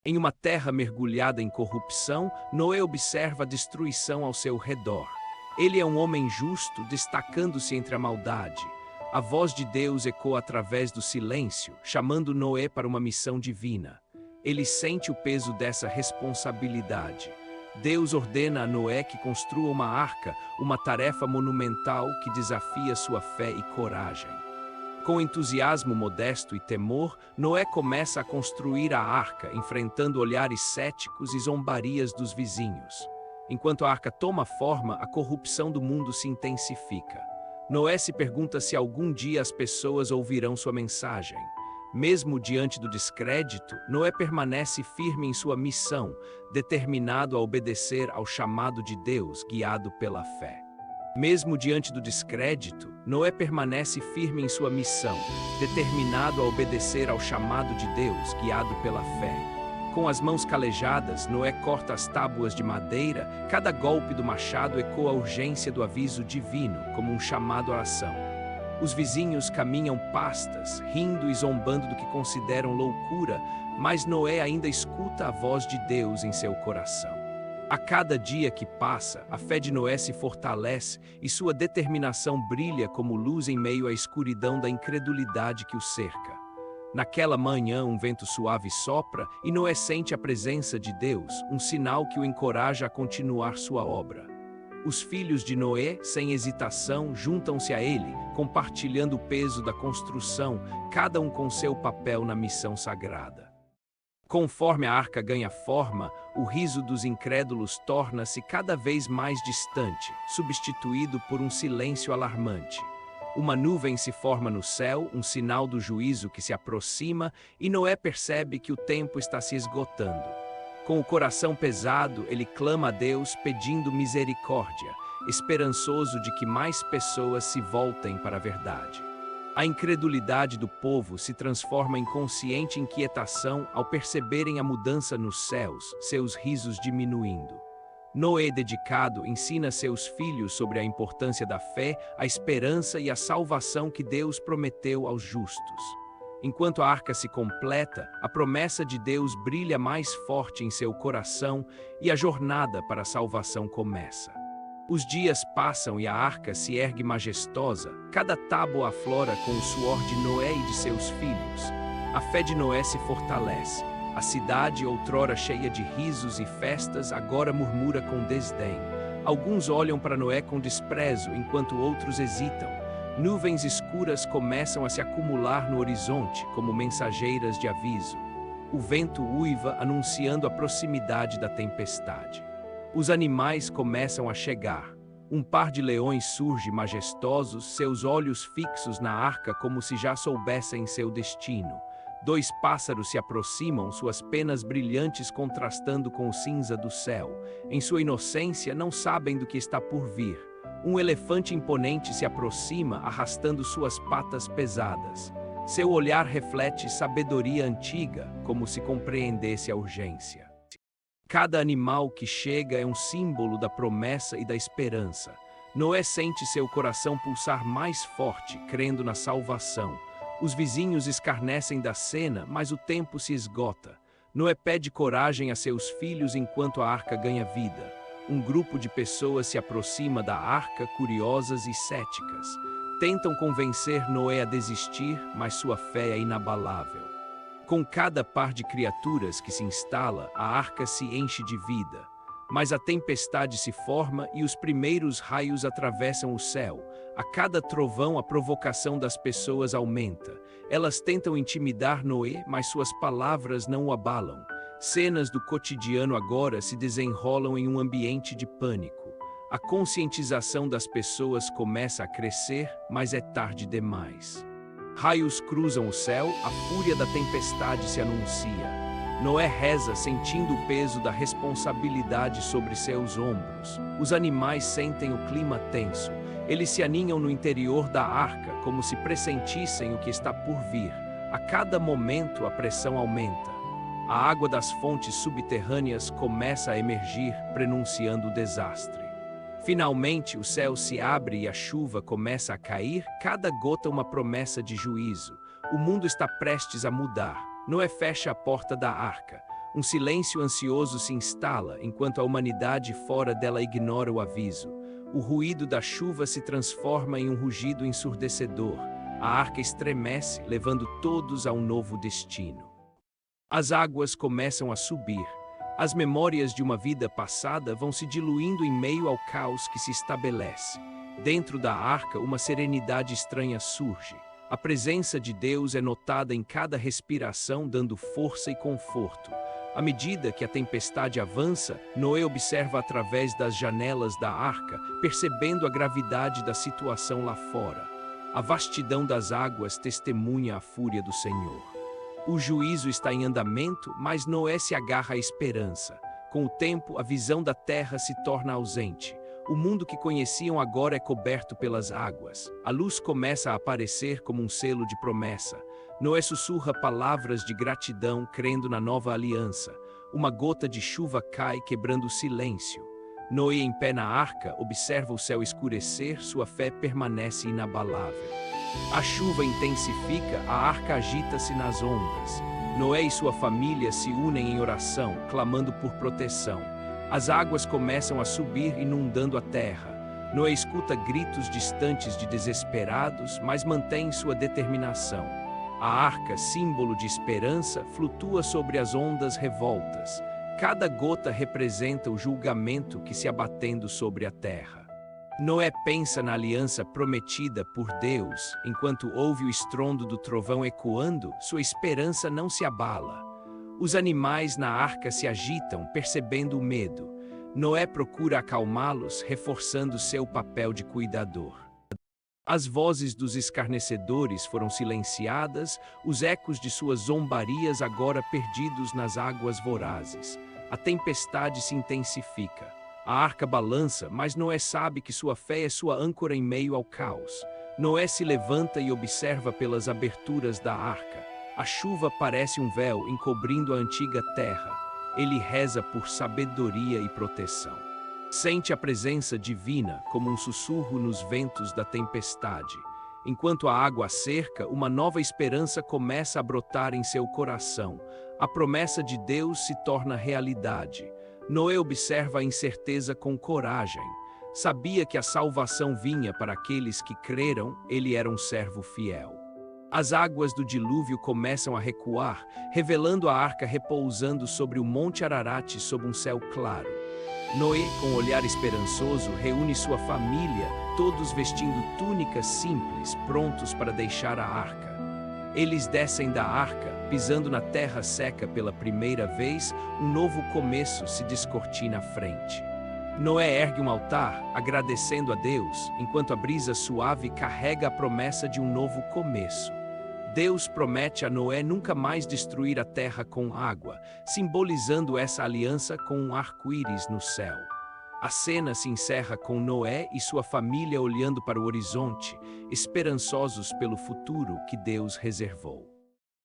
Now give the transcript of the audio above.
Em uma terra mergulhada em corrupção, Noé observa a destruição ao seu redor. Ele é um homem justo, destacando-se entre a maldade. A voz de Deus ecoa através do silêncio, chamando Noé para uma missão divina. Ele sente o peso dessa responsabilidade. Deus ordena a Noé que construa uma arca, uma tarefa monumental que desafia sua fé e coragem. Com entusiasmo modesto e temor, Noé começa a construir a arca, enfrentando olhares céticos e zombarias dos vizinhos. Enquanto a arca toma forma, a corrupção do mundo se intensifica. Noé se pergunta se algum dia as pessoas ouvirão sua mensagem. Mesmo diante do descrédito, Noé permanece firme em sua missão, determinado a obedecer ao chamado de Deus, guiado pela fé. Mesmo diante do descrédito, Noé permanece firme em sua missão, determinado a obedecer ao chamado de Deus, guiado pela fé. Com as mãos calejadas, Noé corta as tábuas de madeira, cada golpe do machado ecoa a urgência do aviso divino, como um chamado à ação. Os vizinhos caminham pastas, rindo e zombando do que consideram loucura, mas Noé ainda escuta a voz de Deus em seu coração. A cada dia que passa, a fé de Noé se fortalece e sua determinação brilha como luz em meio à escuridão da incredulidade que o cerca. Naquela manhã, um vento suave sopra e Noé sente a presença de Deus, um sinal que o encoraja a continuar sua obra. Os filhos de Noé, sem hesitação, juntam-se a ele, compartilhando o peso da construção, cada um com seu papel na missão sagrada. Conforme a arca ganha forma, o riso dos incrédulos torna-se cada vez mais distante, substituído por um silêncio alarmante. Uma nuvem se forma no céu, um sinal do juízo que se aproxima, e Noé percebe que o tempo está se esgotando. Com o coração pesado, ele clama a Deus pedindo misericórdia, esperançoso de que mais pessoas se voltem para a verdade. A incredulidade do povo se transforma em consciente inquietação ao perceberem a mudança nos céus, seus risos diminuindo. Noé, dedicado, ensina seus filhos sobre a importância da fé, a esperança e a salvação que Deus prometeu aos justos. Enquanto a arca se completa, a promessa de Deus brilha mais forte em seu coração e a jornada para a salvação começa. Os dias passam e a arca se ergue majestosa, cada tábua aflora com o suor de Noé e de seus filhos. A fé de Noé se fortalece. A cidade, outrora cheia de risos e festas, agora murmura com desdém. Alguns olham para Noé com desprezo, enquanto outros hesitam. Nuvens escuras começam a se acumular no horizonte, como mensageiras de aviso. O vento uiva, anunciando a proximidade da tempestade. Os animais começam a chegar. Um par de leões surge majestosos, seus olhos fixos na arca como se já soubessem seu destino. 2 pássaros se aproximam, suas penas brilhantes contrastando com o cinza do céu. Em sua inocência, não sabem do que está por vir. Um elefante imponente se aproxima, arrastando suas patas pesadas. Seu olhar reflete sabedoria antiga, como se compreendesse a urgência. Cada animal que chega é um símbolo da promessa e da esperança. Noé sente seu coração pulsar mais forte, crendo na salvação. Os vizinhos escarnecem da cena, mas o tempo se esgota. Noé pede coragem a seus filhos enquanto a arca ganha vida. Um grupo de pessoas se aproxima da arca, curiosas e céticas. Tentam convencer Noé a desistir, mas sua fé é inabalável. Com cada par de criaturas que se instala, a arca se enche de vida. Mas a tempestade se forma e os primeiros raios atravessam o céu. A cada trovão, a provocação das pessoas aumenta. Elas tentam intimidar Noé, mas suas palavras não o abalam. Cenas do cotidiano agora se desenrolam em um ambiente de pânico. A conscientização das pessoas começa a crescer, mas é tarde demais. Raios cruzam o céu, a fúria da tempestade se anuncia. Noé reza sentindo o peso da responsabilidade sobre seus ombros. Os animais sentem o clima tenso. Eles se aninham no interior da arca, como se pressentissem o que está por vir. A cada momento a pressão aumenta. A água das fontes subterrâneas começa a emergir, prenunciando o desastre. Finalmente, o céu se abre e a chuva começa a cair, cada gota uma promessa de juízo. O mundo está prestes a mudar. Noé fecha a porta da arca. Um silêncio ansioso se instala enquanto a humanidade fora dela ignora o aviso. O ruído da chuva se transforma em um rugido ensurdecedor. A arca estremece, levando todos a um novo destino. As águas começam a subir. As memórias de uma vida passada vão se diluindo em meio ao caos que se estabelece. Dentro da arca, uma serenidade estranha surge. A presença de Deus é notada em cada respiração, dando força e conforto. À medida que a tempestade avança, Noé observa através das janelas da arca, percebendo a gravidade da situação lá fora. A vastidão das águas testemunha a fúria do Senhor. O juízo está em andamento, mas Noé se agarra à esperança. Com o tempo, a visão da terra se torna ausente. O mundo que conheciam agora é coberto pelas águas. A luz começa a aparecer como um selo de promessa. Noé sussurra palavras de gratidão, crendo na nova aliança. Uma gota de chuva cai, quebrando o silêncio. Noé, em pé na arca, observa o céu escurecer, sua fé permanece inabalável. A chuva intensifica, a arca agita-se nas ondas. Noé e sua família se unem em oração, clamando por proteção. As águas começam a subir, inundando a terra. Noé escuta gritos distantes de desesperados, mas mantém sua determinação. A arca, símbolo de esperança, flutua sobre as ondas revoltas. Cada gota representa o julgamento que se abatendo sobre a terra. Noé pensa na aliança prometida por Deus. Enquanto ouve o estrondo do trovão ecoando, sua esperança não se abala. Os animais na arca se agitam, percebendo o medo. Noé procura acalmá-los, reforçando seu papel de cuidador. As vozes dos escarnecedores foram silenciadas, os ecos de suas zombarias agora perdidos nas águas vorazes. A tempestade se intensifica. A arca balança, mas Noé sabe que sua fé é sua âncora em meio ao caos. Noé se levanta e observa pelas aberturas da arca. A chuva parece um véu encobrindo a antiga terra. Ele reza por sabedoria e proteção. Sente a presença divina como um sussurro nos ventos da tempestade. Enquanto a água cerca, uma nova esperança começa a brotar em seu coração. A promessa de Deus se torna realidade. Noé observa a incerteza com coragem. Sabia que a salvação vinha para aqueles que creram, ele era um servo fiel. As águas do dilúvio começam a recuar, revelando a arca repousando sobre o Monte Ararat sob um céu claro. Noé, com olhar esperançoso, reúne sua família, todos vestindo túnicas simples, prontos para deixar a arca. Eles descem da arca, pisando na terra seca pela primeira vez, um novo começo se descortina à frente. Noé ergue um altar, agradecendo a Deus, enquanto a brisa suave carrega a promessa de um novo começo. Deus promete a Noé nunca mais destruir a terra com água, simbolizando essa aliança com um arco-íris no céu. A cena se encerra com Noé e sua família olhando para o horizonte, esperançosos pelo futuro que Deus reservou.